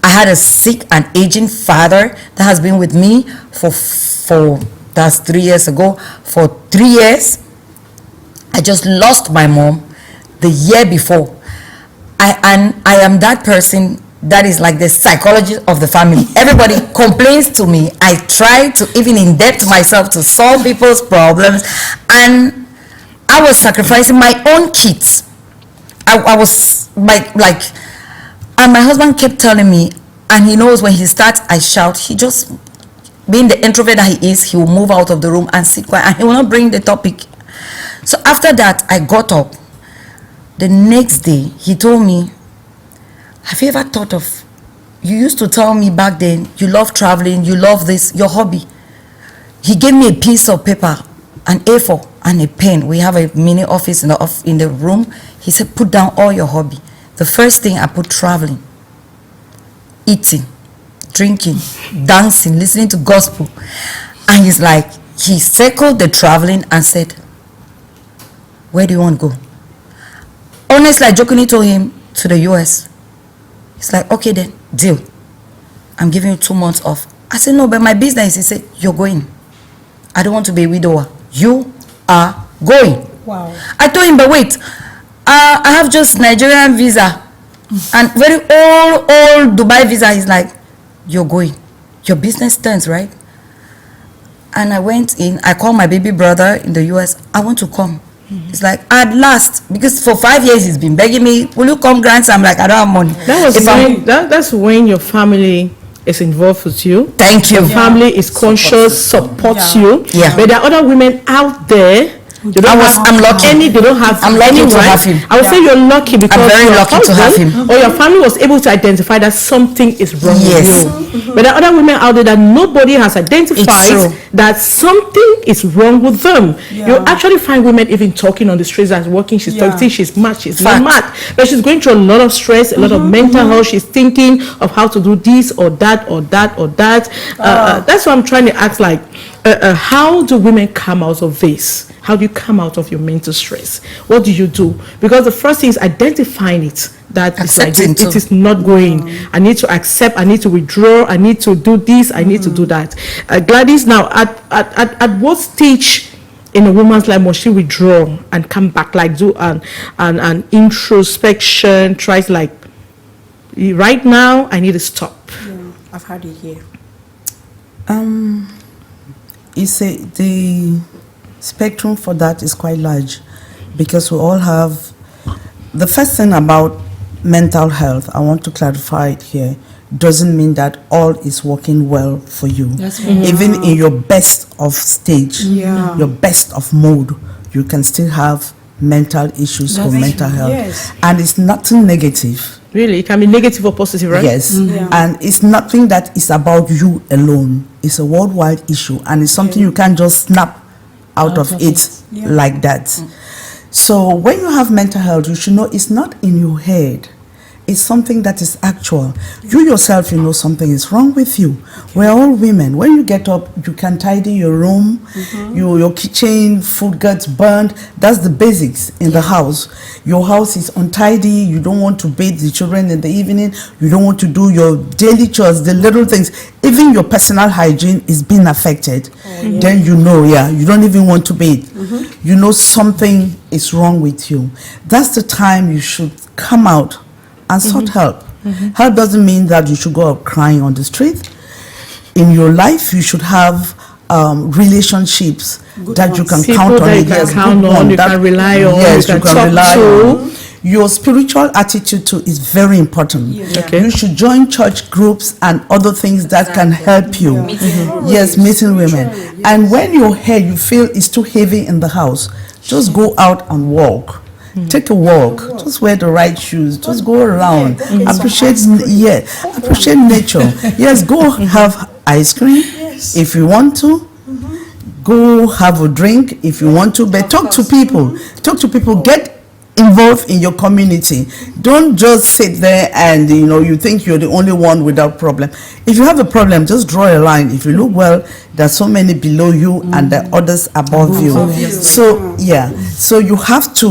I had a sick and aging father that has been with me for that's 3 years ago. For 3 years, I just lost my mom the year before. I am that person that is like the psychologist of the family. Everybody complains to me. I try to even in-depth myself to solve people's problems, and I was sacrificing my own kids. I was like, and my husband kept telling me, and he knows when he starts, I shout. He just, being the introvert that he is, he will move out of the room and sit quiet, and he will not bring the topic. So after that, I got up. The next day, he told me, have you ever thought of, you used to tell me back then, you love traveling, you love this, your hobby. He gave me a piece of paper, an A4 and a pen. We have a mini office in the room. He said, put down all your hobby. The first thing I put traveling. eating, drinking, dancing, listening to gospel. And he's like, he circled the traveling and said, where do you want to go? Honestly, I jokingly told him to the US. He's like, okay then, deal. I'm giving you 2 months off. I said, no, but my business. He said, you're going. I don't want to be a widower. You are going.
Wow.
I told him, but wait, I have just Nigerian visa and very old Dubai visa. He's like, you're going. Your business turns, right? And I went in. I called my baby brother in the US. I want to come. It's like, at last, because for 5 years he's been begging me, will you come, grants? I'm like, I don't have money.
That's when your family is involved with you.
Thank you.
Your family is conscious, supports you.
Yeah.
But there are other women out there.
I'm lucky.
They don't have.
I'm lucky to have him.
I would say you're lucky because
I'm very lucky to have him.
Or your family was able to identify that something is wrong with you. But there are other women out there that nobody has identified that something is wrong with them. You actually find women even talking on the streets as walking. She's talking. She's mad. She's not mad, but she's going through a lot of stress, a lot of mental health. She's thinking of how to do this or that or that or that. That's why I'm trying to ask, like, how do women come out of this? How do you come out of your mental stress? What do you do? Because the first thing is identifying it. That it's like it is not going. I need to accept. I need to withdraw. I need to do this. I need to do that. Gladys, now at what stage in a woman's life must she withdraw and come back, like do an introspection? Tries like, right now I need to stop.
Yeah, I've had it here.
You say the spectrum for that is quite large, because we all have. The first thing about mental health, I want to clarify it here, doesn't mean that all is working well for you. Even in your best of stage, your best of mode, you can still have mental issues or mental health. And it's nothing negative.
Really? It can be negative or positive, right?
Yes. And it's nothing that is about you alone. It's a worldwide issue, and it's something you can't just snap out of it like that. So when you have mental health, you should know it's not in your head. It's something that is actual. You yourself, you know something is wrong with you. We're all women. When you get up, you can tidy your room, your kitchen, food gets burned. That's the basics in the house. Your house is untidy. You don't want to bathe the children in the evening. You don't want to do your daily chores, the little things. Even your personal hygiene is being affected. Then you know, you don't even want to bathe. You know something is wrong with you. That's the time you should come out and sought help. Help doesn't mean that you should go up crying on the street. In your life, you should have relationships that you can count on.
You can rely on.
Yes,
you
can rely on. Your spiritual attitude too is very important. You should join church groups and other things that can help you. Meeting women. And when your head, you feel is too heavy in the house, just go out and walk. Take a walk. Just wear the right shoes. Just go around. Appreciate nature. Yes, go have ice cream if you want to. Go have a drink if you want to. But talk to people. Get involved in your community. Don't just sit there and you think you're the only one without problem. If you have a problem, just draw a line. If you look well, there's so many below you and the others above you. So you have to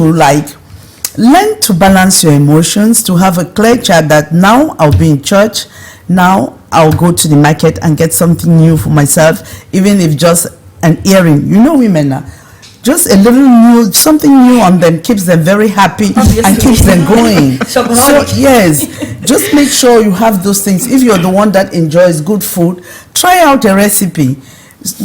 learn to balance your emotions, to have a clear chart that now I'll be in church, now I'll go to the market and get something new for myself, even if just an earring. Women now, just a little new, something new on them keeps them very happy and keeps them going. So yes, just make sure you have those things. If you're the one that enjoys good food, try out a recipe.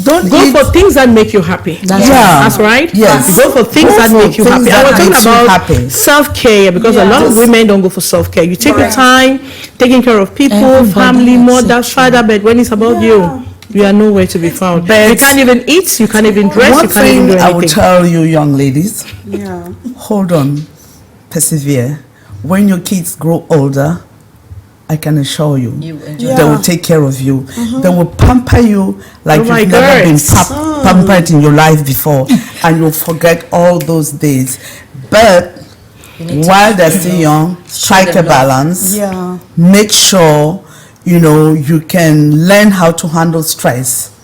Don't
go for things that make you happy. That's right.
Yes,
go for things that make you happy. I was talking about self-care, because a lot of women don't go for self-care. You take your time taking care of people, family, mother, father, but when it's about you are nowhere to be found. But you can't even eat, you can't even dress, you can't even do anything.
I will tell you, young ladies, hold on, persevere. When your kids grow older, I can assure you, they will take care of you. They will pamper you like you've never been pampered in your life before, and you'll forget all those days. But while they're still young, strike a balance. Make sure You know, you can learn how to handle stress.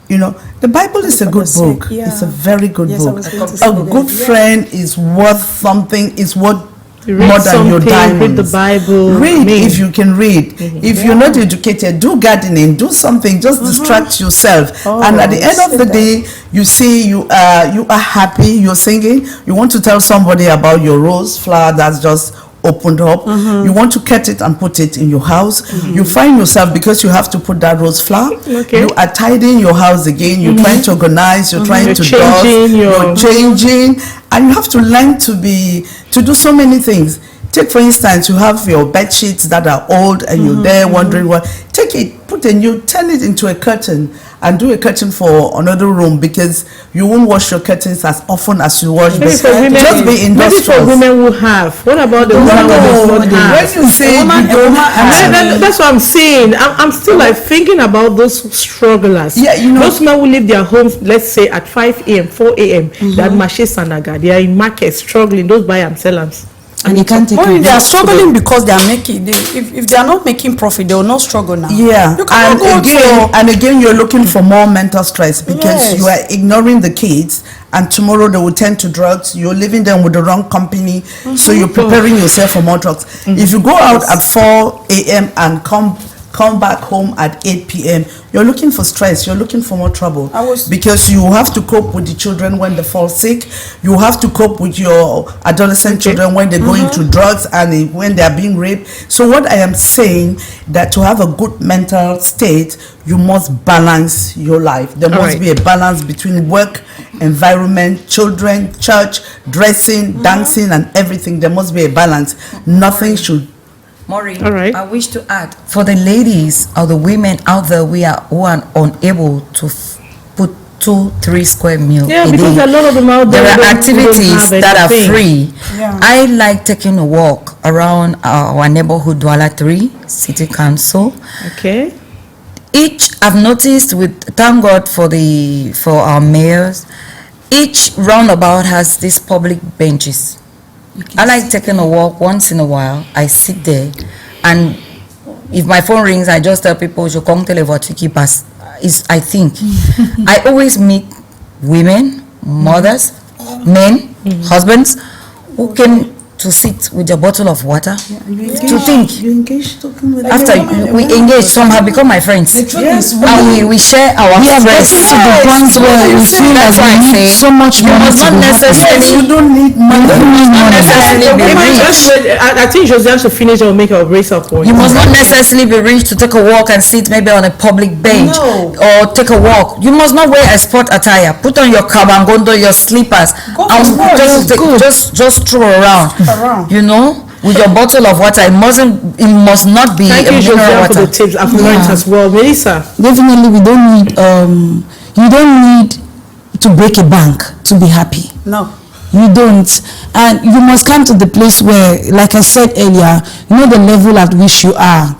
You know, the Bible is a good book.
Yeah.
It's a very good
Yes, I
book.
was going to say
A
that.
good friend is worth something, is worth
Read
more than your
something,
diamonds.
read the Bible.
Read
Read.
if you can read. If you're not educated, do gardening, do something, just distract yourself. And at the end of the day, you see you are happy, you're singing, you want to tell somebody about your rose flower that's just opened up. You want to cut it and put it in your house. You find yourself, because you have to put that rose flower, you are tidying your house again, you're trying to organize, you're trying to dust, you're changing, and you have to learn to do so many things. Take, for instance, you have your bed sheets that are old and you're there wondering what. Take it, put a new, turn it into a curtain and do a curtain for another room, because you won't wash your curtains as often as you wash.
Maybe for women,
Just be industrious.
maybe for women who have. What about the women who don't have?
When you say you don't have,
That's what I'm saying. I'm still like thinking about those strugglers.
Yeah, you know,
those men who leave their homes, let's say at 5 a.m., 4 a.m. That Mache Sanaga, they are in market struggling. Those buy and sellers.
And you can't take
Maureen,
it.
they are struggling because they are making. If they are not making profit, they will not struggle now.
yeah,
You cannot
and again, you're looking for more mental stress because you are ignoring the kids, and tomorrow they will turn to drugs. You're leaving them with the wrong company, so you're preparing yourself for more drugs. If you go out at 4 a.m. and come back home at 8 p.m., you're looking for stress, you're looking for more trouble, because you have to cope with the children when they fall sick, you have to cope with your adolescent children when they go into drugs and when they are being raped. So what I am saying, that to have a good mental state, you must balance your life. There must be a balance between work, environment, children, church, dressing, dancing, and everything. There must be a balance. Nothing should.
Maureen,
All right.
I wish to add, for the ladies or the women out there who are unable to put 2-3 square meals
Yeah,
a
because
day,
a lot of them out there,
there are
don't
activities
have
that are
anything.
free.
Yeah.
I like taking a walk around our neighborhood Douala 3 City Council.
Okay.
I've noticed thank God for our mayors, each roundabout has these public benches. I like taking a walk once in a while. I sit there, and if my phone rings, I just tell people, "Je compte les voitures qui passent." I think I always meet women, mothers, men, husbands who came to sit with a bottle of water to think.
You engage talking with
After we engage, some have become my friends, and we share our stress
to the point where we feel
That's why I
like we
say
need so much
you
money
must
to
not
be happy.
necessarily
you don't need money.
necessarily be rich.
I think Josiane should finish or make a brace up point.
You must not necessarily be rich to take a walk and sit maybe on a public bench or take a walk. You must not wear a sport attire. Put on your kabangondo, your slippers, and just stroll around. You know, with your bottle of water. It must not be
Thank
a
you,
mineral
Josiane, for
water.
the tips. I've learned as well. Melissa.
Definitely, we don't need. You don't need to break a bank to be happy.
No.
You don't, and you must come to the place where, like I said earlier, you know the level at which you are.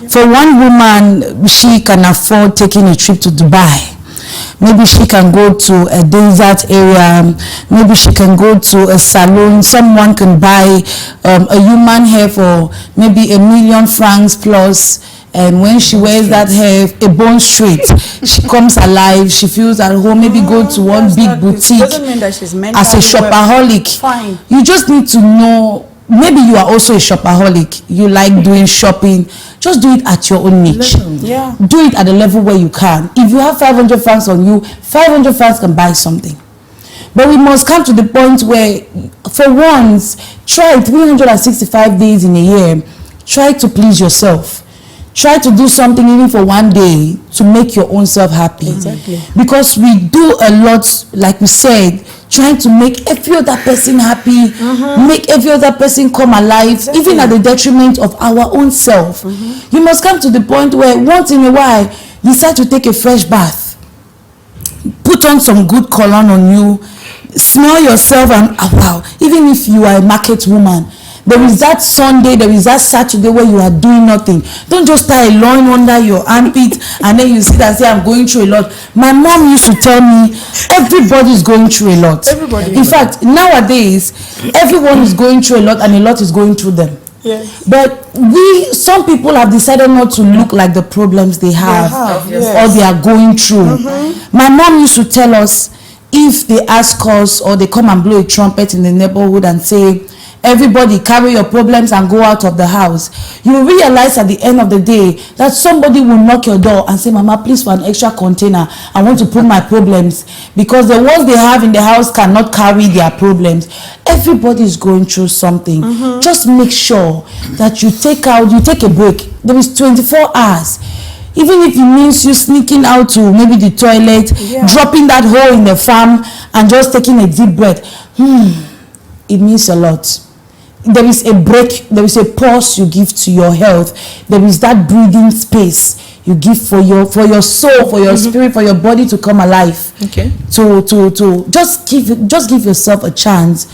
For one woman, she can afford taking a trip to Dubai. Maybe she can go to a desert area. Maybe she can go to a salon. Someone can buy a human hair for maybe £1 million plus. And when she wears that hair, a bone straight, she comes alive, she feels at home, maybe go to one big boutique
Doesn't mean that she's mentally
as a shopaholic.
Fine.
You just need to know, maybe you are also a shopaholic. You like doing shopping. Just do it at your own niche.
Yeah.
Do it at the level where you can. If you have 500 francs on you, 500 francs can buy something. But we must come to the point where, for once, try 365 days in a year. Try to please yourself. Try to do something even for one day to make your own self happy.
Exactly.
Because we do a lot, like we said, trying to make every other person happy, make every other person come alive, even at the detriment of our own self. You must come to the point where once in a while, decide to take a fresh bath. Put on some good cologne on you, smell yourself, and wow, even if you are a market woman, there is that Sunday, there is that Saturday where you are doing nothing. Don't just tie a loin under your armpit and then you sit and say, I'm going through a lot. My mom used to tell me, everybody is going through a lot. In fact, nowadays, everyone is going through a lot and a lot is going through them.
Yes.
But some people have decided not to look like the problems they have, or they are going through. My mom used to tell us, if they ask us or they come and blow a trumpet in the neighborhood and say, everybody carry your problems and go out of the house, you realize at the end of the day that somebody will knock your door and say, Mama, please, for an extra container, I want to put my problems, because the ones they have in the house cannot carry their problems. Everybody is going through something. Just make sure that you take a break. There is 24 hours. Even if it means you sneaking out to maybe the toilet, dropping that hole in the farm and just taking a deep breath, it means a lot. There is a break, there is a pause you give to your health. There is that breathing space you give for your soul, for your spirit, for your body to come alive.
Okay.
To just give yourself a chance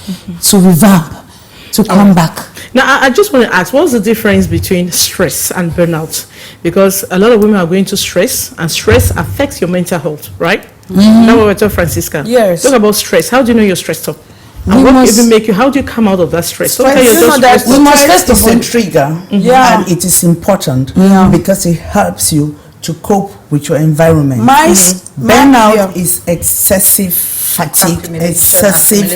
to revamp, to come back.
Now, I just want to ask, what's the difference between stress and burnout? Because a lot of women are going to stress, and stress affects your mental health, right? That's what we're talking, Francisca.
Yes.
Talk about stress. How do you know you're stressed up? And what even make you? How do you come out of that stress? So
stress is a trigger, and it is important because it helps you to cope with your environment. Burnout is excessive fatigue, excessive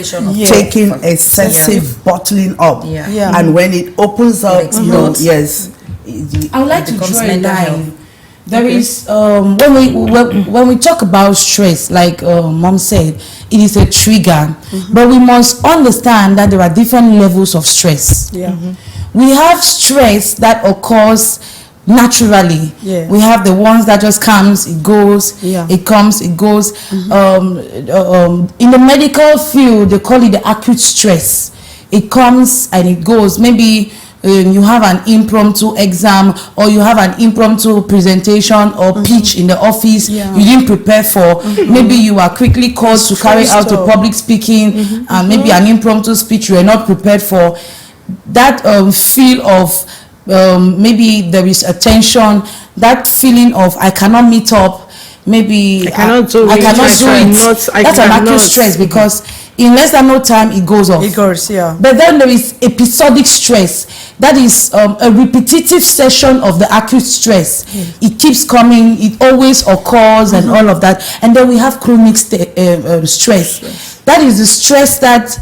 taking, excessive bottling up, and when it opens up,
I would like to draw a line. There is when we talk about stress, like Mom said, it is a trigger, but we must understand that there are different levels of stress. We have stress that occurs naturally. We have the ones that just comes, it goes, it comes, it goes. In the medical field, they call it the acute stress. It comes and it goes. Maybe you have an impromptu exam, or you have an impromptu presentation or pitch in the office you didn't prepare for. Maybe you are quickly called to carry out a public speaking, and maybe an impromptu speech you are not prepared for. That feel of maybe there is a tension, that feeling of I cannot meet up, maybe I cannot do it. That's an acute stress, because in less than no time it goes off.
It goes,
But then there is episodic stress. That is a repetitive session of the acute stress. It keeps coming, it always occurs, and all of that. And then we have chronic stress. That is the stress that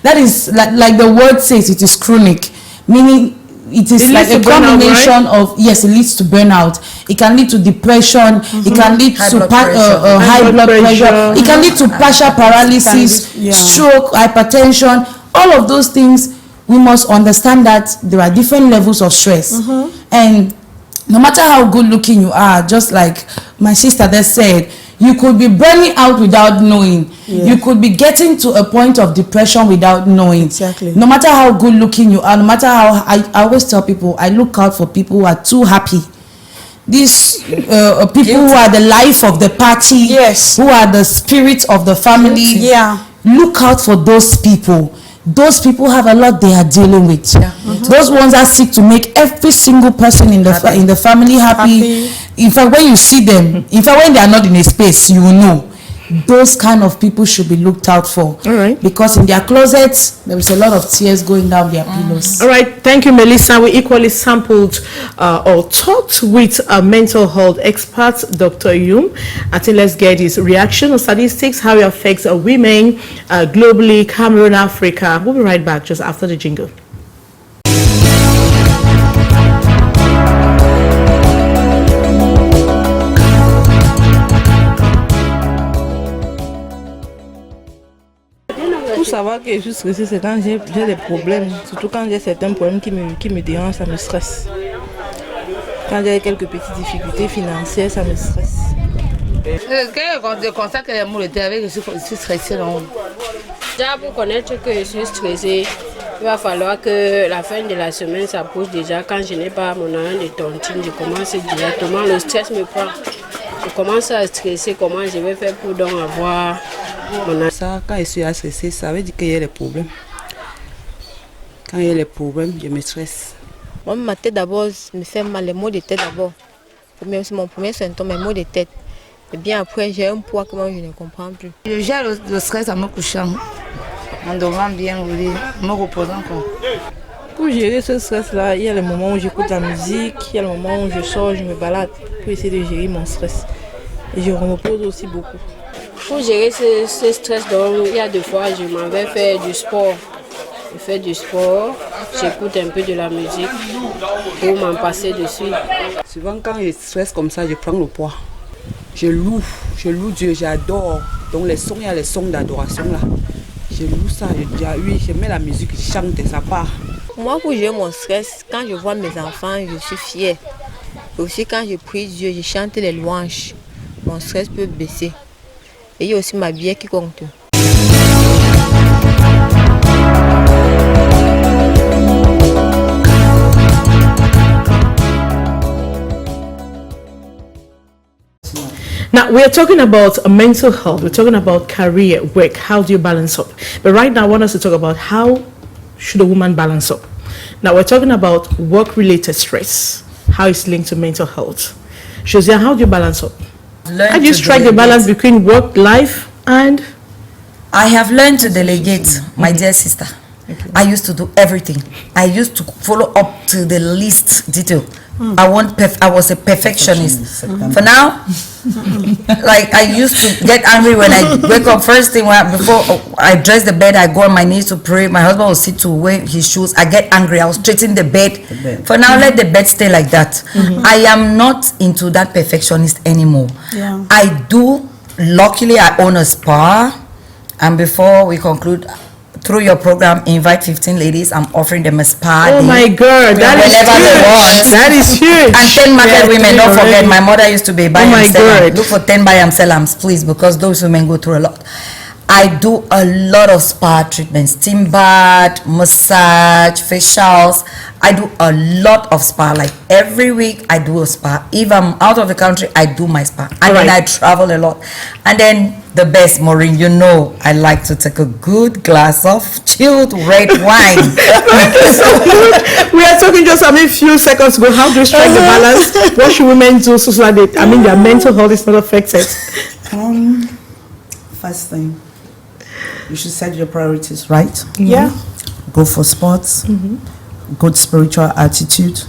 that is like the word says, it is chronic, meaning it is like a combination of, it leads to burnout. It can lead to depression. It can lead to high blood pressure. It can lead to partial paralysis, stroke, hypertension. All of those things, we must understand that there are different levels of stress. And no matter how good looking you are, just like my sister that said, you could be burning out without knowing. You could be getting to a point of depression without knowing. No matter how good looking you are, no matter how, I always tell people, I look out for people who are too happy. These people who are the life of the party, who are the spirit of the family. Look out for those people. Those people have a lot they are dealing with. Those ones that seek to make every single person in the family happy. In fact, when you see them, in fact, when they are not in a space, you will know. Those kind of people should be looked out for. Because in their closets, there is a lot of tears going down their pillows.
All right. Thank you, Melissa. We equally sampled or talked with a mental health expert, Dr. Yum. I think let's get his reaction on statistics, how it affects women globally, Cameroon, Africa. We'll be right back just after the jingle.
Pour savoir que je suis stressée, c'est quand j'ai des problèmes, surtout quand j'ai certains problèmes qui me dérangent, ça me stresse. Quand j'ai quelques petites difficultés financières, ça me stresse.
Quand je constate que les mots étaient avec, je suis stressée.
Déjà, pour connaître que je suis stressée, il va falloir que la fin de la semaine s'approche déjà. Quand je n'ai pas mon argent de tontine, je commence directement, le stress me prend. Je commence à stresser, comment je vais faire pour donc avoir mon argent.
Ça, quand je suis stressée, ça veut dire qu'il y a des problèmes. Quand il y a des problèmes, je me stresse.
Moi, ma tête d'abord me fait mal, les maux de tête d'abord. C'est mon premier symptôme, les maux de tête. Et bien après, j'ai un poids que moi je ne comprends plus.
Je gère le stress en me couchant, en dormant bien, en me reposant.
Pour gérer ce stress-là, il y a le moment où j'écoute la musique, il y a le moment où je sors, je me balade pour essayer de gérer mon stress. Et je me repose aussi beaucoup.
Pour gérer ce stress, donc, il y a des fois, je m'en vais faire du sport. Je fais du sport, j'écoute un peu de la musique pour m'en passer dessus.
Souvent, quand je stresse comme ça, je prends le poids. Je loue Dieu, j'adore. Donc, les sons, il y a les sons d'adoration là. Je loue ça, je mets la musique, je chante et ça part.
Moi, pour gérer mon stress, quand je vois mes enfants, je suis fière. Et aussi, quand je prie Dieu, je chante les louanges. Mon stress peut baisser. Et il y a aussi ma bière qui compte.
Now, we are talking about mental health. We're talking about career, work. How do you balance up? But right now, I want us to talk about how should a woman balance up. Now, we're talking about work-related stress, how it's linked to mental health. Josiah, how do you balance up? How do you strike the balance between work, life, and...
I have learned to delegate, my dear sister. Okay. I used to do everything. I used to follow up to the least detail. I was a perfectionist. For now, like I used to get angry when I wake up first thing before I dress the bed. I go on my knees to pray. My husband will sit to wear his shoes. I get angry. I will straighten the bed. For now, let the bed stay like that. I am not into that perfectionist anymore.
Yeah.
I do. Luckily, I own a spa. And before we conclude, through your program, invite 15 ladies. I'm offering them a spa.
Oh my God, that is huge. That is huge.
And 10 market women, don't forget, my mother used to be buy and sell. Look for 10 buy and sell, please, because those women go through a lot. I do a lot of spa treatments, steam bath, massage, facials. I do a lot of spa. Like every week, I do a spa. If I'm out of the country, I do my spa. And then I travel a lot. And then the best, Maureen, you know, I like to take a good glass of chilled red wine.
We are talking just a few seconds ago. How do you strike the balance? What should women do so that their mental health is not affected?
First thing, you should set your priorities right.
Yeah.
Go for sports, good spiritual attitude,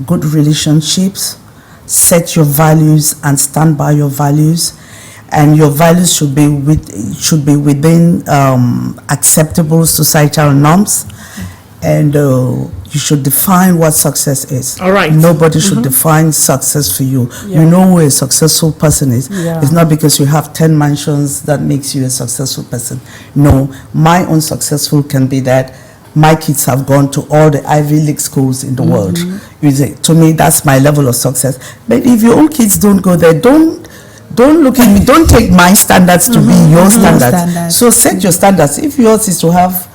good relationships, set your values and stand by your values. And your values should be within acceptable societal norms, and you should define what success is.
All right.
Nobody should define success for you.
Yeah.
You know who a successful person is.
Yeah.
It's not because you have 10 mansions that makes you a successful person. No, my own successful can be that my kids have gone to all the Ivy League schools in the world. You say, to me, that's my level of success. But if your own kids don't go there, don't look at me. Don't take my standards to be your standards. So set your standards. If yours is to have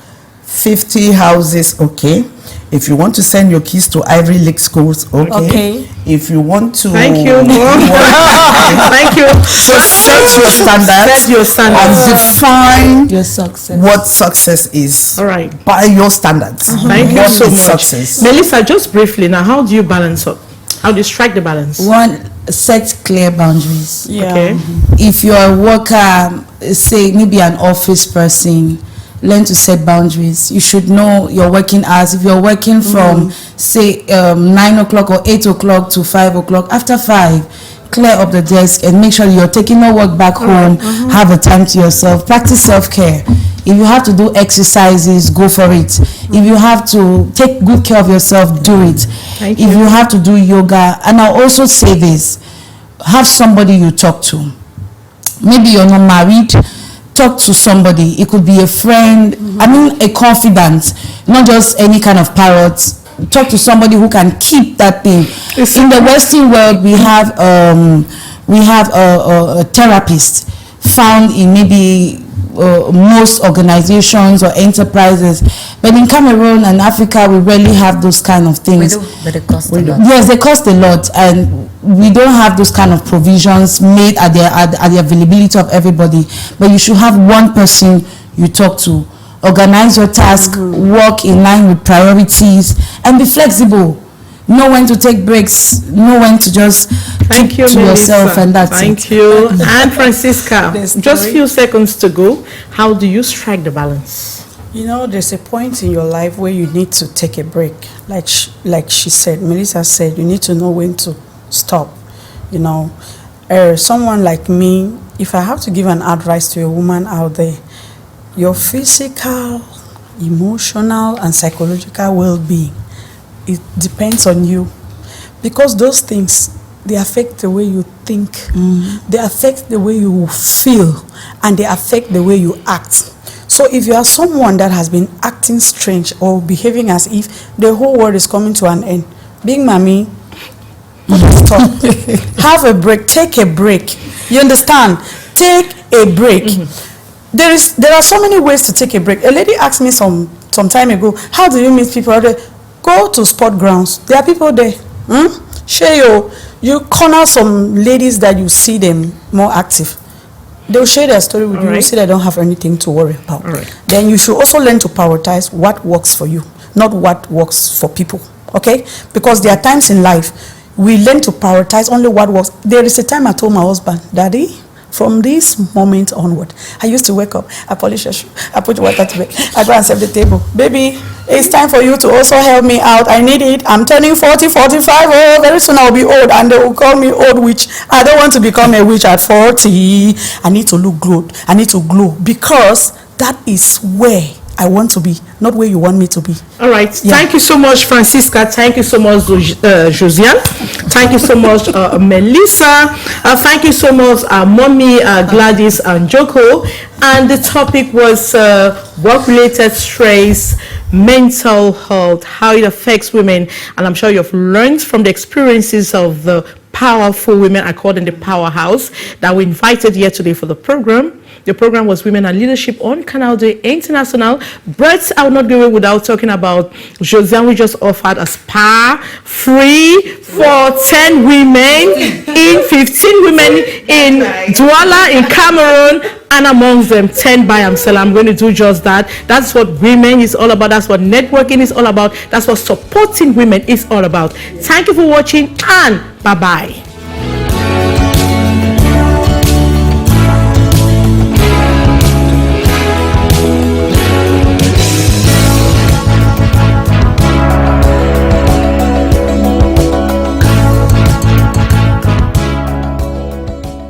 50 houses, okay. If you want to send your kids to Ivy League schools, okay. If you want to...
Thank you. Thank you.
So set your standards.
Set your standards.
And define
Your success.
what success is.
All right.
By your standards.
Thank you
What
so
is
much.
success?
Melissa, just briefly now, how do you balance up? How do you strike the balance?
One, set clear boundaries.
Yeah.
Okay.
If you're a worker, say maybe an office person, learn to set boundaries. You should know your working hours. If you're working from say 9 o'clock or 8 o'clock to 5 o'clock, after 5, clear up the desk and make sure you're taking no work back home. Have a time to yourself. Practice self-care. If you have to do exercises, go for it. If you have to take good care of yourself, do it. If you have to do yoga, and I'll also say this, have somebody you talk to. Maybe you're not married, talk to somebody. It could be a friend, I mean a confidant, not just any kind of parrot. Talk to somebody who can keep that thing. In the Western world, we have a therapist found in maybe most organizations or enterprises, but in Cameroon and Africa we rarely have those kind of things.
We do, but it costs a lot.
Yes, they cost a lot, and we don't have those kind of provisions made at the availability of everybody. But you should have one person you talk to. Organize your task, work in line with priorities, and be flexible. Know when to take breaks, know when to just keep to yourself, and that's it.
Thank you. And Francisca, just few seconds to go. How do you strike the balance?
You know, there's a point in your life where you need to take a break. Like she said, Melissa said, you need to know when to stop. You know, someone like me, if I have to give an advice to a woman out there, your physical, emotional, and psychological well-being, it depends on you. Because those things, they affect the way you think, they affect the way you feel, and they affect the way you act. So if you are someone that has been acting strange or behaving as if the whole world is coming to an end, big mommy, stop. Have a break. Take a break. You understand? Take a break. There are so many ways to take a break. A lady asked me some time ago, how do you meet people out there? Go to sport grounds. There are people there. Share you corner some ladies that you see them more active. They'll share their story with you. You'll see they don't have anything to worry about. Then you should also learn to prioritize what works for you, not what works for people. Okay? Because there are times in life we learn to prioritize only what works. There is a time I told my husband, Daddy, from this moment onward, I used to wake up, I polish a shoe, I put water to bed, I go and set the table. Baby, it's time for you to also help me out. I need it. I'm turning 40, 45. Oh, very soon I'll be old, and they will call me old witch. I don't want to become a witch at 40. I need to look good. I need to glow, because that is where I want to be, not where you want me to be.
All right. Yeah. Thank you so much, Francisca. Thank you so much, Josiane. Thank you so much, Melissa. Thank you so much, Mommy, Gladys, and Joko. And the topic was work-related stress, mental health, how it affects women. And I'm sure you've learned from the experiences of the powerful women, I call them the powerhouse, that we invited here today for the program. The program was Women and Leadership on Canal Day International. But I will not go away without talking about Josiane. We just offered a spa free for 10 women, 15 women in Douala, in Cameroon, and amongst them 10 buy and sell. I'm going to do just that. That's what women is all about. That's what networking is all about. That's what supporting women is all about. Thank you for watching, and bye-bye.